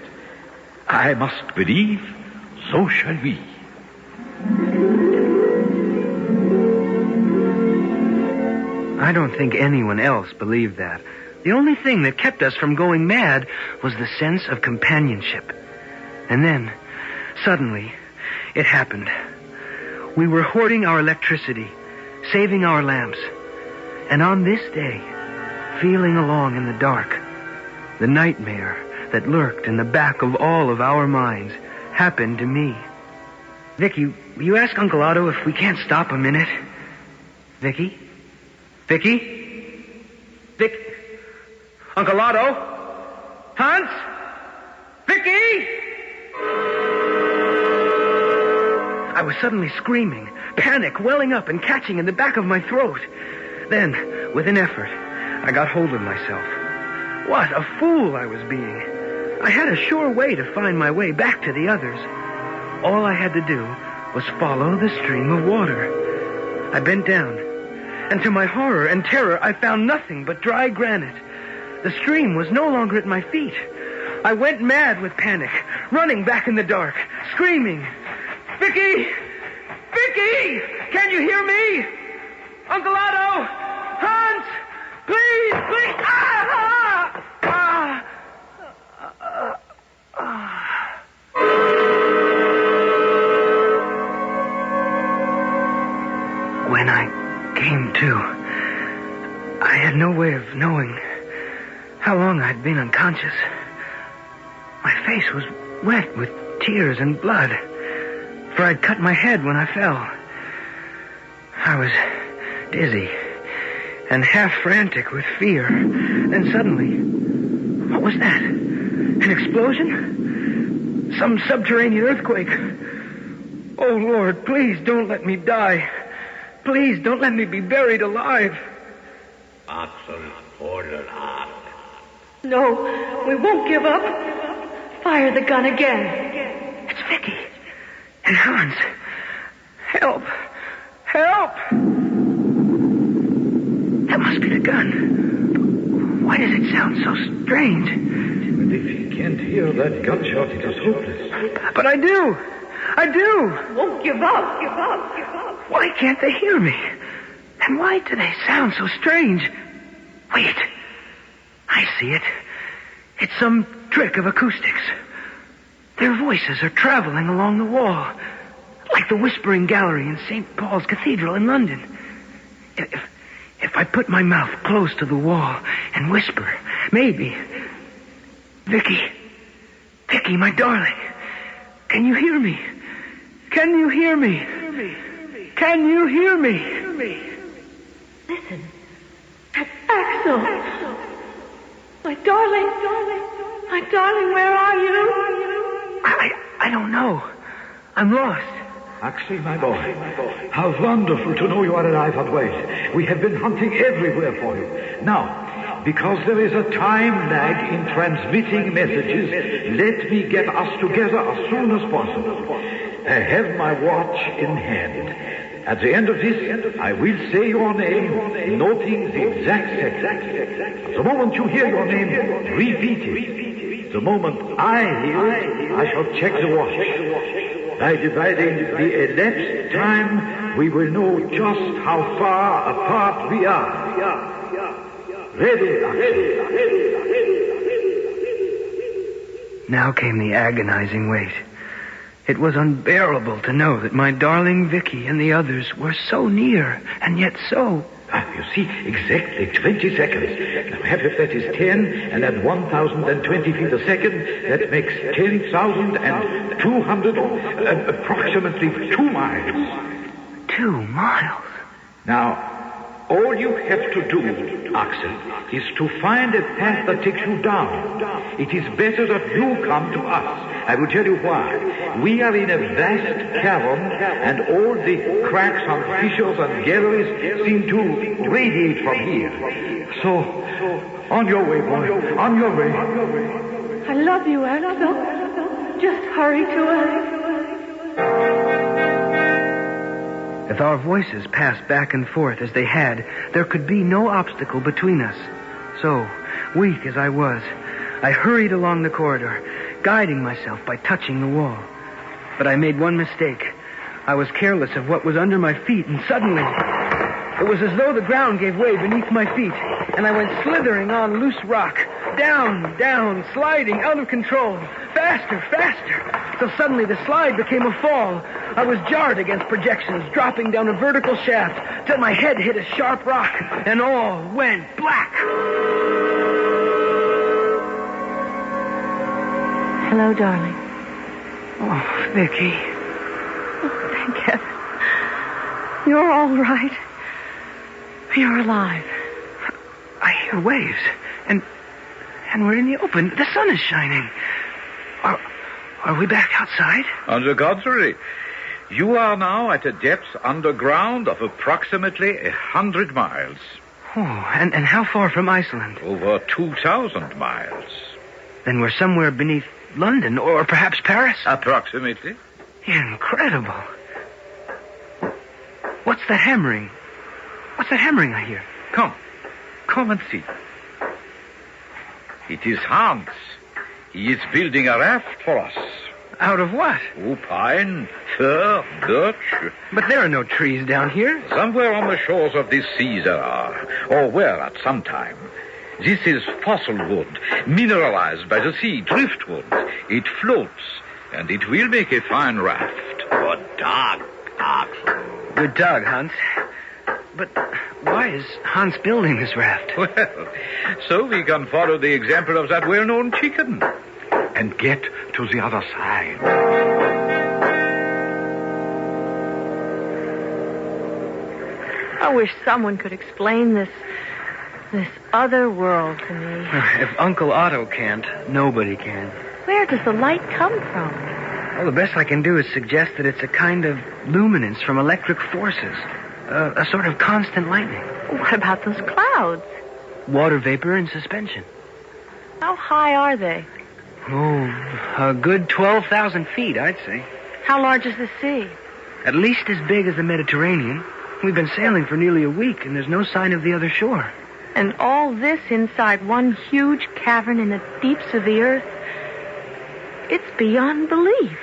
Speaker 14: I must believe, so shall we.
Speaker 12: I don't think anyone else believed that. The only thing that kept us from going mad was the sense of companionship. And then, suddenly, it happened. We were hoarding our electricity, saving our lamps. And on this day, feeling along in the dark, the nightmare that lurked in the back of all of our minds happened to me. Vicky, will you ask Uncle Otto if we can't stop a minute? Vicky? Vicky? Uncle Otto? Hans? Vicky? I was suddenly screaming, panic welling up and catching in the back of my throat. Then, with an effort, I got hold of myself. What a fool I was being. I had a sure way to find my way back to the others. All I had to do was follow the stream of water. I bent down, and to my horror and terror, I found nothing but dry granite. The stream was no longer at my feet. I went mad with panic, running back in the dark, screaming, "Vicky! Vicky! Can you hear me? Uncle Otto! Hans! Please! Please! Ah! Ah! When I came to, I had no way of knowing how long I'd been unconscious. My face was wet with tears and blood, for I'd cut my head when I fell. I was dizzy and half frantic with fear. Then suddenly, what was that? An explosion? Some subterranean earthquake? Oh, Lord, please don't let me die. Please don't let me be buried alive.
Speaker 5: No, we won't give up. Fire the gun again.
Speaker 12: It's Vicky. And Hans. Help. Help! That must be the gun. Why does it sound so strange?
Speaker 14: But if you can't hear that gunshot, it is hopeless.
Speaker 12: But I do. I do.
Speaker 5: Won't give up. Give up. Give up.
Speaker 12: Why can't they hear me? And why do they sound so strange? Wait. I see it. It's some trick of acoustics. Their voices are traveling along the wall, like the whispering gallery in St. Paul's Cathedral in London. If I put my mouth close to the wall and whisper, maybe... Vicky, my darling, can you hear me? Can you hear me? Can you hear me?
Speaker 5: Listen. That's Axel. My darling, where are you?
Speaker 12: I don't know. I'm lost.
Speaker 14: Axel, my boy, how wonderful to know you are alive and well. We have been hunting everywhere for you. Now, because there is a time lag in transmitting messages, let me get us together as soon as possible. I have my watch in hand. At the end of this, I will say your name, noting the exact second. The moment you hear your name, repeat it. The moment I hear it, I shall check the watch. By dividing the elapsed time, we will know just how far apart we are. Ready, Axel.
Speaker 12: Now came the agonizing wait. It was unbearable to know that my darling Vicky and the others were so near, and yet so...
Speaker 14: You see, exactly 20 seconds. Now, half of that is 10, and at 1,020 feet a second, that makes 10,200, approximately 2 miles.
Speaker 12: 2 miles?
Speaker 14: Now, All you have to do, Axel, is to find a path that takes you down. It is better that you come to us. I will tell you why. We are in a vast cavern, and all the cracks and fissures and galleries seem to radiate from here. So, on your way, boy. On your way.
Speaker 5: I love you, Axel. Just hurry to us.
Speaker 12: If our voices passed back and forth as they had, there could be no obstacle between us. So, weak as I was, I hurried along the corridor, guiding myself by touching the wall. But I made one mistake. I was careless of what was under my feet, and suddenly, it was as though the ground gave way beneath my feet, and I went slithering on loose rock, down, down, sliding out of control, faster, faster, till suddenly the slide became a fall. I was jarred against projections, dropping down a vertical shaft, till my head hit a sharp rock, and all went black.
Speaker 13: Hello, darling.
Speaker 12: Oh, Vicky.
Speaker 13: Oh, thank heaven. You're all right. You're alive.
Speaker 12: I hear waves, and we're in the open. The sun is shining. Are we back outside?
Speaker 14: On the contrary, you are now at a depth underground of approximately 100 miles.
Speaker 12: Oh, and how far from Iceland?
Speaker 14: Over 2,000 miles.
Speaker 12: Then we're somewhere beneath London, or perhaps Paris?
Speaker 14: Approximately.
Speaker 12: Incredible. What's that hammering? What's that hammering I hear?
Speaker 14: Come and see. It is Hans. He is building a raft for us.
Speaker 12: Out of what?
Speaker 14: Oh, pine, fir, birch.
Speaker 12: But there are no trees down here.
Speaker 14: Somewhere on the shores of this sea there are, or were at some time. This is fossil wood, mineralized by the sea, driftwood. It floats, and it will make a fine raft.
Speaker 9: Good dog, Axel.
Speaker 12: Good dog, Hans. But why is Hans building this raft?
Speaker 14: Well, so we can follow the example of that well-known chicken and get to the other side.
Speaker 13: I wish someone could explain this other world to me.
Speaker 12: If Uncle Otto can't, nobody can.
Speaker 13: Where does the light come from?
Speaker 12: Well, the best I can do is suggest that it's a kind of luminance from electric forces. A sort of constant lightning.
Speaker 13: What about those clouds?
Speaker 12: Water vapor in suspension.
Speaker 13: How high are they?
Speaker 12: Oh, a good 12,000 feet, I'd say.
Speaker 13: How large is the sea?
Speaker 12: At least as big as the Mediterranean. We've been sailing for nearly a week, and there's no sign of the other shore.
Speaker 13: And all this inside one huge cavern in the deeps of the earth? It's beyond belief.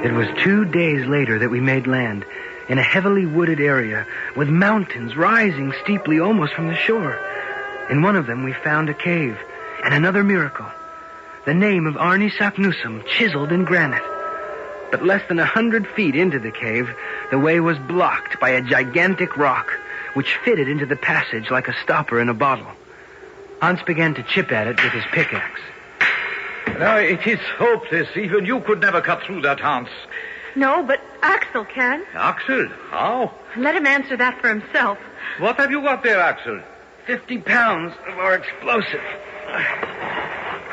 Speaker 12: It was 2 days later that we made land in a heavily wooded area with mountains rising steeply almost from the shore. In one of them we found a cave and another miracle. The name of Arne Saknussemm chiseled in granite. But less than 100 feet into the cave, the way was blocked by a gigantic rock which fitted into the passage like a stopper in a bottle. Hans began to chip at it with his pickaxe.
Speaker 14: Now, it is hopeless. Even you could never cut through that, Hans.
Speaker 13: No, but Axel can.
Speaker 14: Axel? How?
Speaker 13: Let him answer that for himself.
Speaker 14: What have you got there, Axel?
Speaker 12: 50 pounds of our explosive.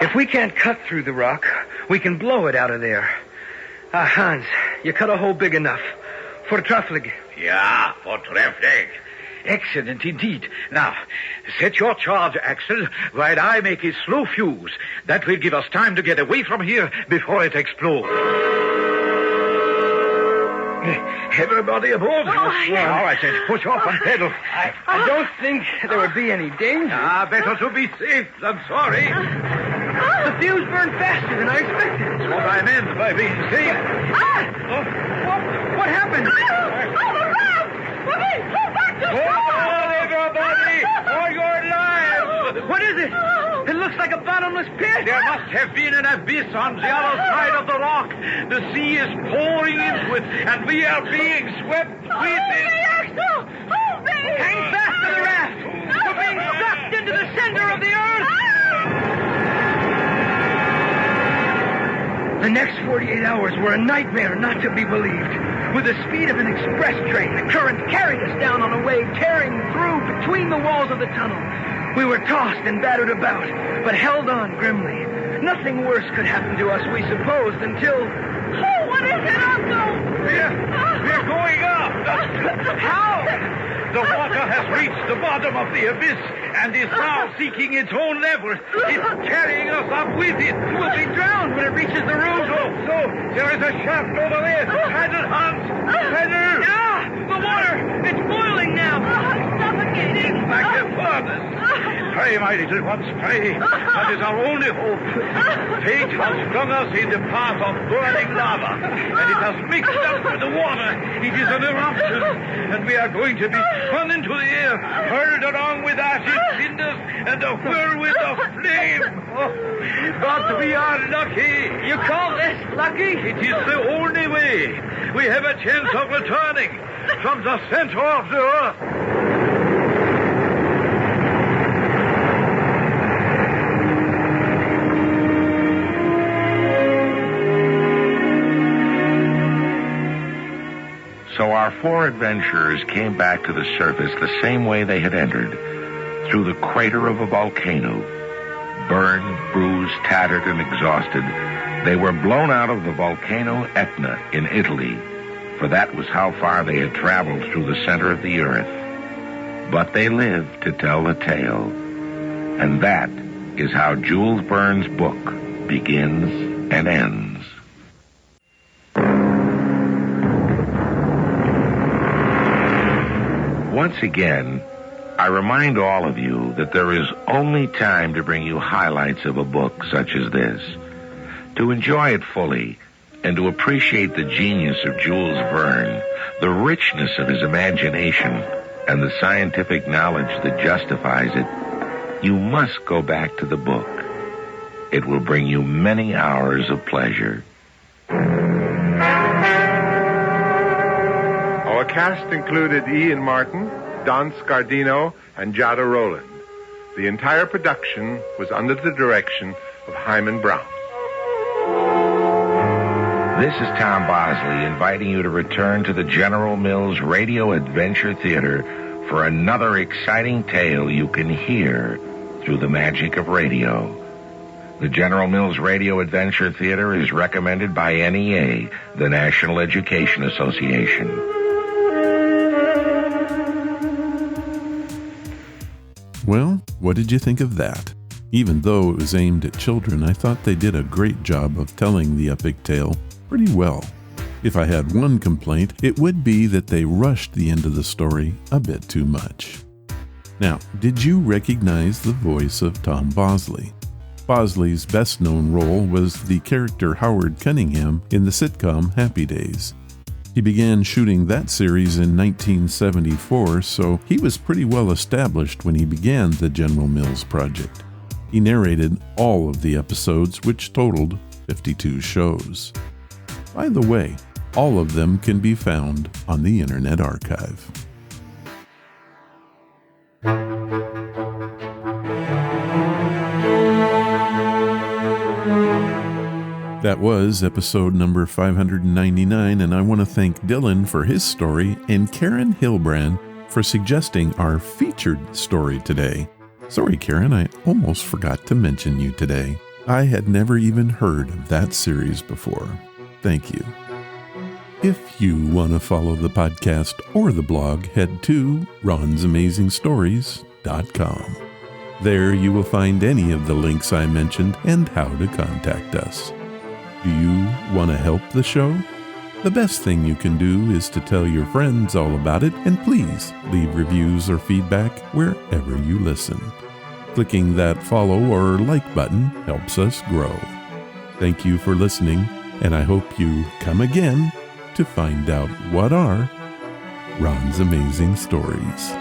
Speaker 12: If we can't cut through the rock, we can blow it out of there. Hans, you cut a hole big enough. Fortreffelig.
Speaker 14: Yeah, fortreffelig. Excellent indeed. Now, set your charge, Axel, while I make a slow fuse. That will give us time to get away from here before it explodes. Everybody aboard.
Speaker 13: All
Speaker 14: right, then, push off and pedal.
Speaker 12: I don't think there would be any danger.
Speaker 14: Better to be safe than sorry.
Speaker 12: The fuse burned faster than I expected.
Speaker 14: That's what I meant by being safe.
Speaker 12: What happened?
Speaker 5: The raft! We're being pulled back to
Speaker 14: Hold everybody for your lives!
Speaker 12: What is it? It looks like a bottomless pit.
Speaker 14: There must have been an abyss on the other side of the rock. The sea is pouring into it, and we are being swept with it.
Speaker 5: Axel! Hold me!
Speaker 12: Hang fast to the raft. We're being sucked into the center of the earth. The next 48 hours were a nightmare not to be believed. With the speed of an express train, the current carried us down on a wave, tearing through between the walls of the tunnel. We were tossed and battered about, but held on grimly. Nothing worse could happen to us, we supposed, until...
Speaker 5: Oh, what is it, Uncle?
Speaker 14: We're going up.
Speaker 12: How?
Speaker 14: The water has reached the bottom of the abyss and is now seeking its own level. It's carrying us up with it.
Speaker 12: We'll be drowned when it reaches the roof.
Speaker 14: So, there is a shaft over there. Paddle, Hans. Paddle.
Speaker 12: Ah, the water. It's boiling now.
Speaker 5: I'm suffocating.
Speaker 14: It's like a furnace. Pray, my little ones, pray. That is our only hope. Fate has flung us in the path of burning lava, and it has mixed up with the water. It is an eruption, and we are going to be spun into the air, hurled along with ashes, cinders, and a whirlwind of flame. Oh, but we are lucky.
Speaker 12: You call this lucky?
Speaker 14: It is the only way. We have a chance of returning from the center of the earth.
Speaker 11: So our four adventurers came back to the surface the same way they had entered, through the crater of a volcano. Burned, bruised, tattered, and exhausted, they were blown out of the volcano Etna in Italy, for that was how far they had traveled through the center of the earth. But they lived to tell the tale, and that is how Jules Vern's book begins and ends. Once again, I remind all of you that there is only time to bring you highlights of a book such as this. To enjoy it fully and to appreciate the genius of Jules Verne, the richness of his imagination, and the scientific knowledge that justifies it, you must go back to the book. It will bring you many hours of pleasure.
Speaker 15: Our cast included Ian Martin, Don Scardino, and Jada Rowland. The entire production was under the direction of Himan Brown.
Speaker 11: This is Tom Bosley inviting you to return to the General Mills Radio Adventure Theater for another exciting tale you can hear through the magic of radio. The General Mills Radio Adventure Theater is recommended by NEA, the National Education Association.
Speaker 1: Well, what did you think of that? Even though it was aimed at children, I thought they did a great job of telling the epic tale pretty well. If I had one complaint, it would be that they rushed the end of the story a bit too much. Now, did you recognize the voice of Tom Bosley? Bosley's best-known role was the character Howard Cunningham in the sitcom Happy Days. He began shooting that series in 1974, so he was pretty well established when he began the General Mills project. He narrated all of the episodes, which totaled 52 shows. By the way, all of them can be found on the Internet Archive. That was episode number 599, and I want to thank Dylan for his story and Karen Hilbrand for suggesting our featured story today. Sorry, Karen, I almost forgot to mention you today. I had never even heard of that series before. Thank you. If you want to follow the podcast or the blog, head to ronsamazingstories.com. There you will find any of the links I mentioned and how to contact us. Do you want to help the show? The best thing you can do is to tell your friends all about it, and please leave reviews or feedback wherever you listen. Clicking that follow or like button helps us grow. Thank you for listening, and I hope you come again to find out what are Ron's Amazing Stories.